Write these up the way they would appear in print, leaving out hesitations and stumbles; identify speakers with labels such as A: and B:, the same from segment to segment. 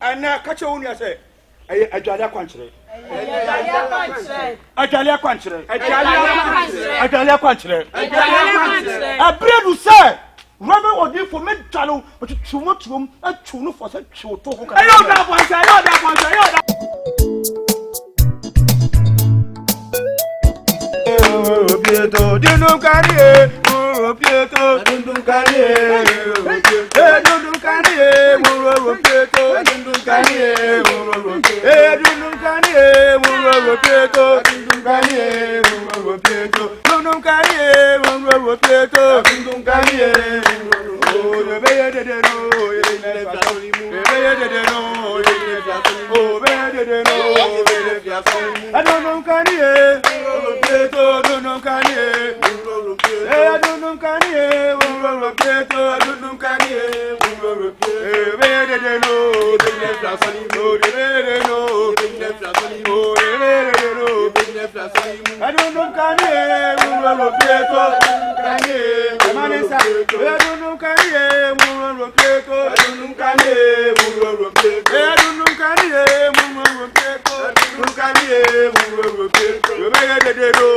A: And now catch on you say, a Jalia country. A Jalia country. A bread will say, Robert was there for me, Chalo, but too much room, a tune for such short talk. I know that one, I know that one, Pietro, Dino Carrier, Pietro, Dundum Carrier, Dundum Carrier, Pietro, Dundum Carrier, Dundum Carrier, Pietro, Dundum Carrier, Pietro, Dundum Carrier, Pietro, Dundum Carrier, oh, the Bay de No, I don't know, Carrier, Pietro, don't can hear. I don't know, can hear. Pietro, I don't know, can hear. Where did they know? They left us on you. They know. They left us on you. They left us on you. I don't know, can hear. Pietro, can hear. Manesa, I don't know, can hear. Pietro, I don't know, can hear. I don't know, can hear. Pietro, can hear. Where did they know?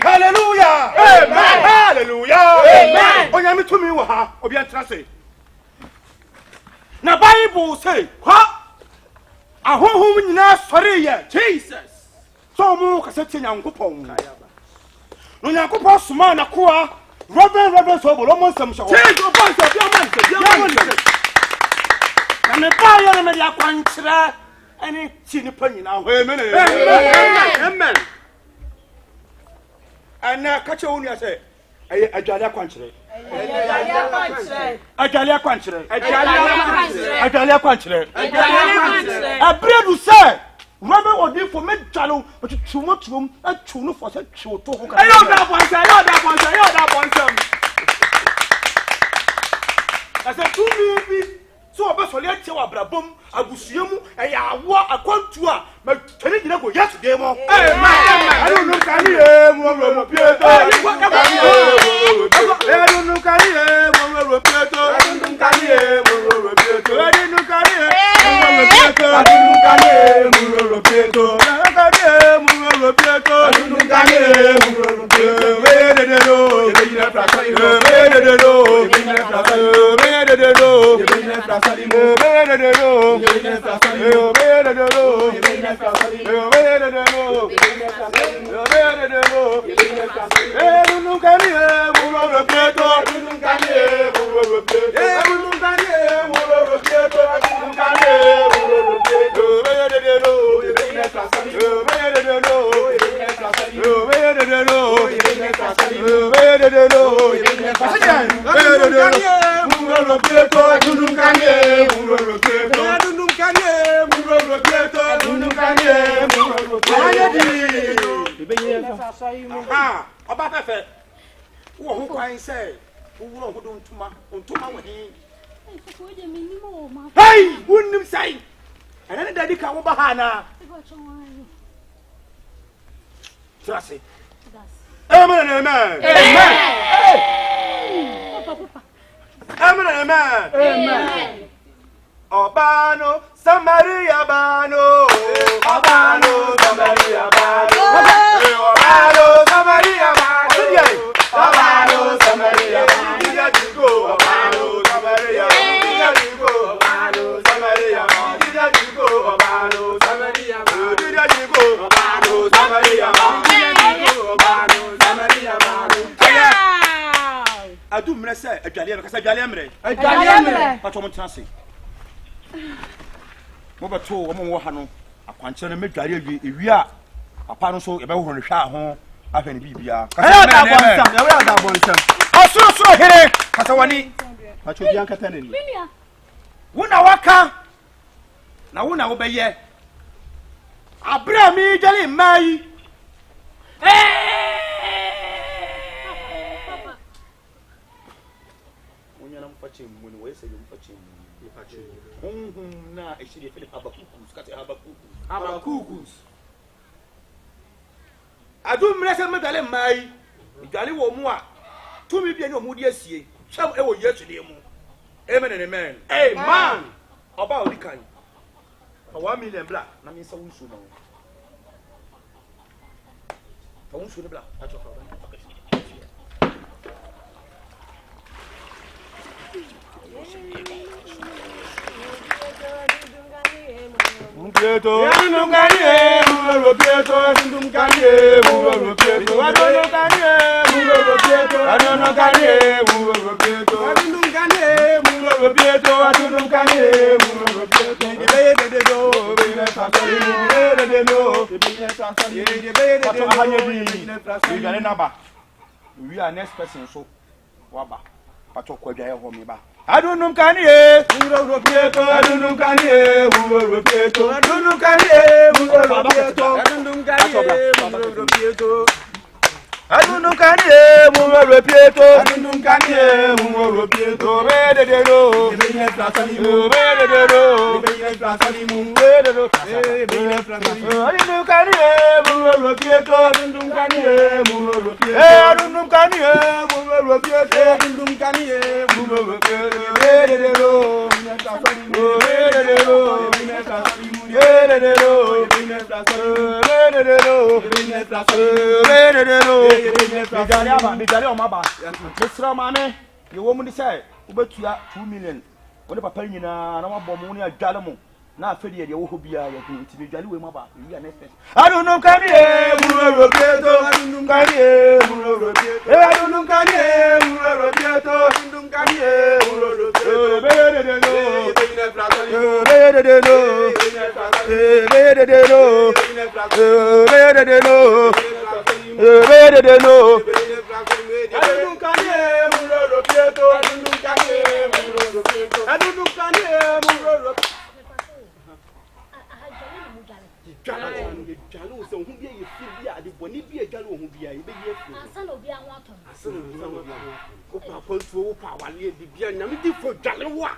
A: Hallelujah! Amen! Hallelujah! Amen! Onyame to me wo ha obi antrase. Na Bible say, "Ha! Ahohom nyina sori ye Jesus." So mu kasete Nyankopɔn. No Nyankopɔn soma na koa Reverend so bolo mo nsɛm hyɛ hɔ. Jesus voice of your man. Na me pa ye na me dia kwankyerɛ ani ti ni pa nyina hɔ. Amen. Amen. And now catch on you say, a Jalia country. A Jalia country. A Jalia country. A bread will say, Robert or dear for me, Jalo, but too much room, and too for such short talk. I know that one, I know that one. I said, 2 minutes. So I was let you Abrabum, Abusium, and I walk a contour, but can you go yesterday? I don't know, can you? I don't know, can Ah, Oba Fefe. Who can say? Who don't Tuma with him? Hey, wouldn't say. And then Daddy Kawabahana. Trust it. Amen, amen. Amen, amen. Amen. Obano, Samaria Bano. Obano, Samaria Bano. Obano, Samaria Bano. Obano, Samaria Bano. Did you go? Obano, Samaria. Did you go? Obano, Samaria. Did you go? Obano, Samaria. Did you go? Obano, Samaria. I do me say a Jaliam because I Jaliamre. A Jaliamre. But I'm not saying. Mova to Omo Hano, a quantity make Jali if we are a panel so about one shot home. I can be here. I so here. Catawani. But you young Catani. Wuna waka. Now, wuna obey ye. I bring me Jali Mai. When we say you fetching, na actually Philip Abakukus. I do mresel medale mai. Gali wo mu a. To me bia no mu de asie. Cham e wo yesterday mu. Amen and amen. Amen. Oba odi kan. 1 million bla na me say wunsu no. Fa wunsu ne bla. Acho fa ba. Pieto, non canie, mulo pieto, non canie, mulo pieto, non canie, mulo pieto, non canie, mulo pieto, non canie, mulo pieto, non canie, mulo pieto. Di bede de do, bede fasali, bede de do, bede fasali, bede de do. We gane na ba. We are next person so. Waba. Pato kwa jaya ho me ba. Adunum kanie, mulo pieto, adunum kanie, mulo pieto, adunum kanie, mulo pieto, adunum kanie, mulo pieto, adunum kanie, mulo pieto, adunum kanie, mulo pieto, bede de do, bede fasali mu, bede de do, bede fasali mu, bede do, bede fasali mu, adunum kanie, mulo pieto, adunum kanie, mulo pieto, adunum kanie, mulo pieto, adunum kanie, mulo pieto. $2 million. What about paying in a bomb a jalamo? Now, Freddy, the Ohobia, you can individually with my back. I don't know, can you? I don't know, can you? I don't know, can you? I don't know, can Jalo so hu bia ye fi bia de boni bia jalo hu bia ye be ye fi asan obi anwa ton asan o pa pontu o pa wale di bia na me di fo jalo wa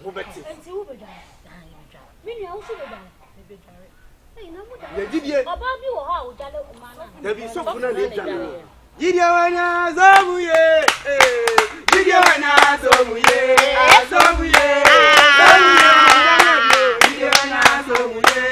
A: ho beti enti wo be jalo me nua wo so be jalo be jalo eh na mo jalo ye didie oba bi wo ha o jalo o ma na da bi so kuna le jalo didie wana zomuye didie wana zomuye azomuye didie wana zomuye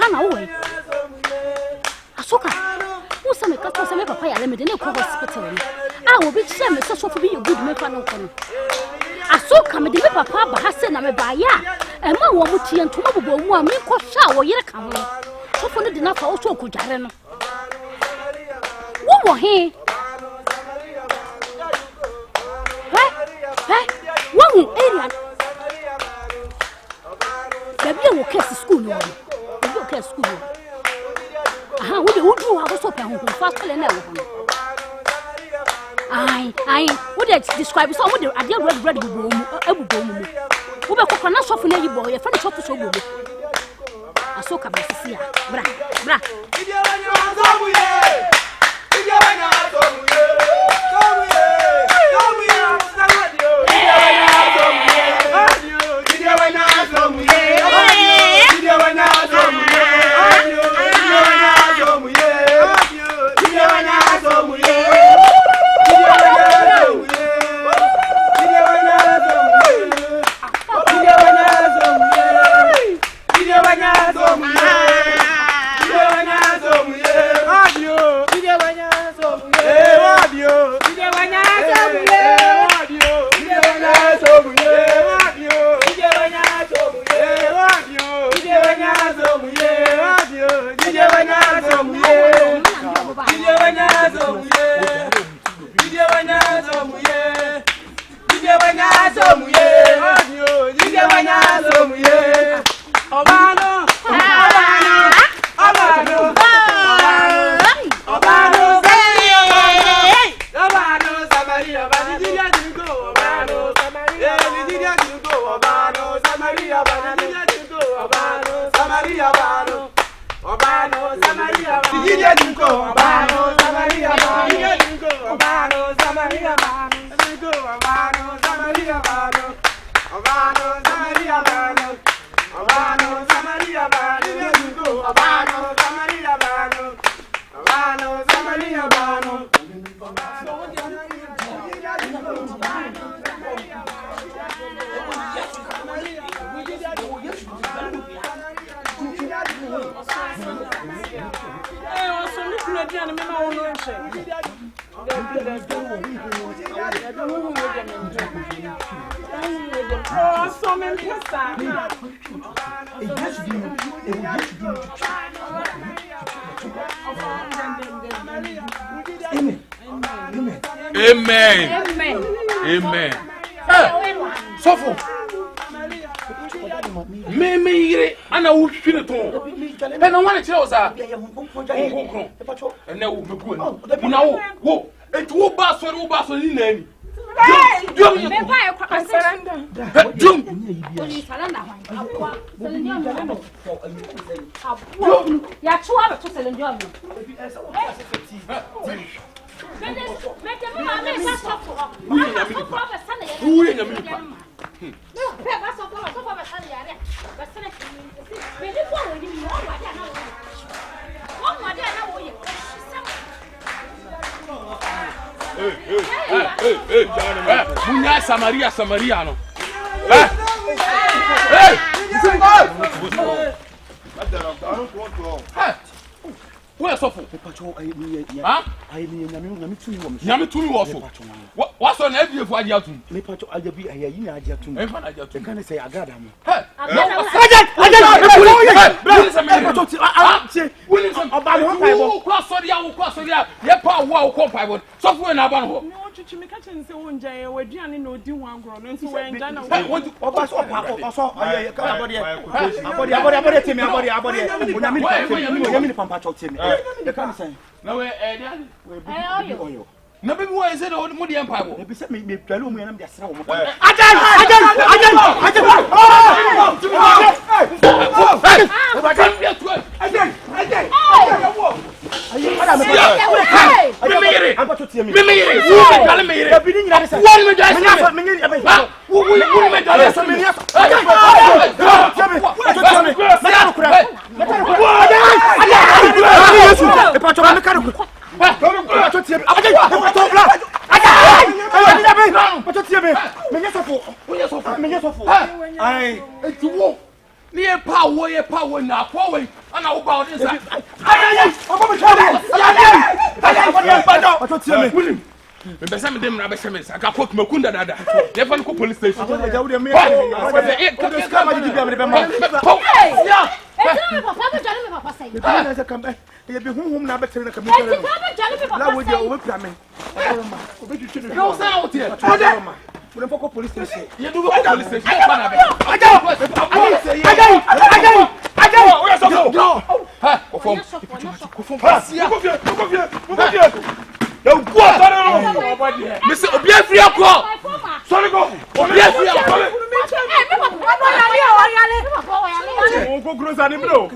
B: Sana away. Asoka. Who some cut some papa ya lemon in a hospital. I will be same as such for be a good man. Asoka me the papa has sent a baya. And my woman and tomorrow one make a shower yet come. So for the dinner also could Jareno. What more here? One area. The will catch school. The will catch school. Aha, would you have a soap and faster than ever? I would describe some of the idea red room. Who are coconut shop in any boy, a funny shop to show you. I saw Cabassia. Bra.
C: Amen. So for me, and I will feel it all. And I want to tell us, and now we'll go. Now, it will pass on in any. Hey, Samaria, no. Where's Sofu? I mean, Yami also. What's on every for Yatum? I'll be a year to can say I got him. No, baby, why is it on the empire? Maybe set me tell me I'm just so. Near power now, and I'll kwa odinsa
A: Aye, obo me tell.
C: Me besa me dem na be sheme sa ka kok makunda dada. Ye fa ko police station.
A: Ja wo de me.
C: Hey!
B: Eti papa be jale me papa say.
A: Na se kam e be hunhum na be tere na kam.
B: Eti papa jale me
A: La
B: papa
A: wo
B: say.
A: de o be pra me. Obe tutu de.
C: Go say out here.
A: Wo de ko police station.
C: Ye do go police station. Fa na be.
A: Aja! O ya so go.
C: Ha, ko fom.
B: Ko fom.
C: Pasia.
A: Go vie. Ya go sorry.
C: Me say obi afiri akọ.
A: Sorry go.
C: Obi afiri akọ.
A: O go grow sa ni bro.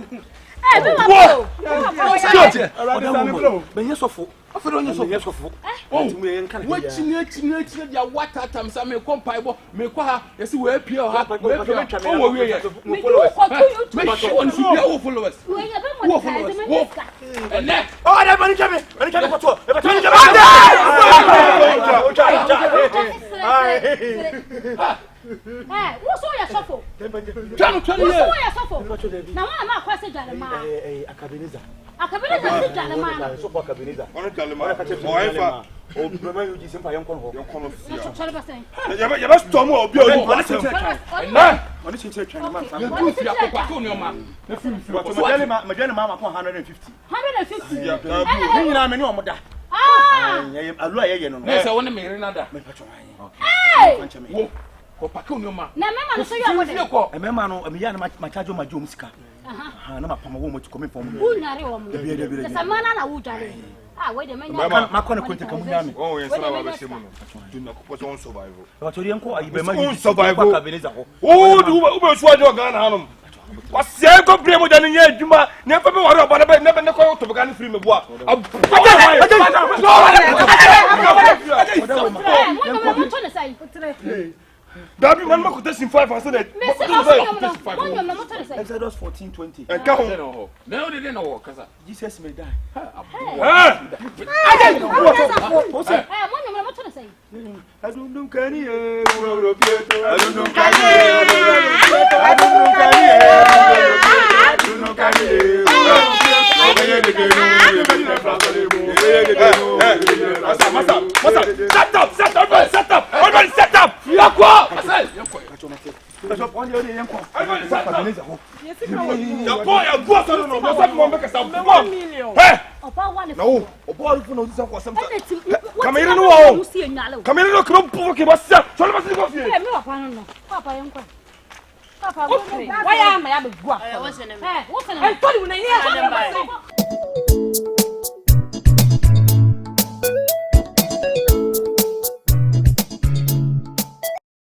C: Benye sofo. Afero onye sofo. Wachine dia water tam sa me ko pai bo me ko ha yesi we pie ha. O wo we ye. Me on su dia wo followers. Wo followers. Wo. Ene.
A: Oh, that money come. Money come for to.
B: What's all your shuffle?
C: Tanu
B: What's all your shuffle? Now I'm not question Jalema.
A: Akabeniza.
B: Akabeniza Jalema.
A: So for Akabeniza.
D: On Jalema. O efa.
A: O mama you ji simple yonkon ho.
D: Yonkon of.
A: Ya ba storm obi o ni.
C: Na.
A: Oni chinche twan man fa.
C: You do fi akọ ko ni o ma. Na fi fi.
A: Madele mama ko 150.
B: 150.
A: Ni nyina me ni omoda. Alu ayeye no no.
C: Na say woni me ire nada.
A: Me patwa wan.
B: Hey!
C: Wo. Ko pa ko ni o ma.
B: Na mema no so ya wode.
A: Emema no me ya na charge ma jo musika. Aha na ma pama wo mo ti komi fom.
B: Bu nare wo mo. Se samana na wu jare. Ah, wait a minute.
A: Ma ko na konta kamu nyame.
D: Oh, yes, na ba se mu no. Do na ko so on survival.
A: Ba tori enko ayi be ma
D: On survival.
A: Akabeniza ho.
D: Oh, do ube so ajo Ghana hanom. Wase ko bre mo jani nye adwuma. Ne fa be ware oba na be ne ko to be Ghana free me boa. Dabi man ma ko tasin 5 and say that.
A: Exodus 14:20.
D: En ka ho.
C: Na o de na wo kasa.
A: Jesus may die. Adundum kani wuro pieto. Adundum kani. Adundum kani. Set up. Everybody set up.
C: Yakwa.
B: Why am I?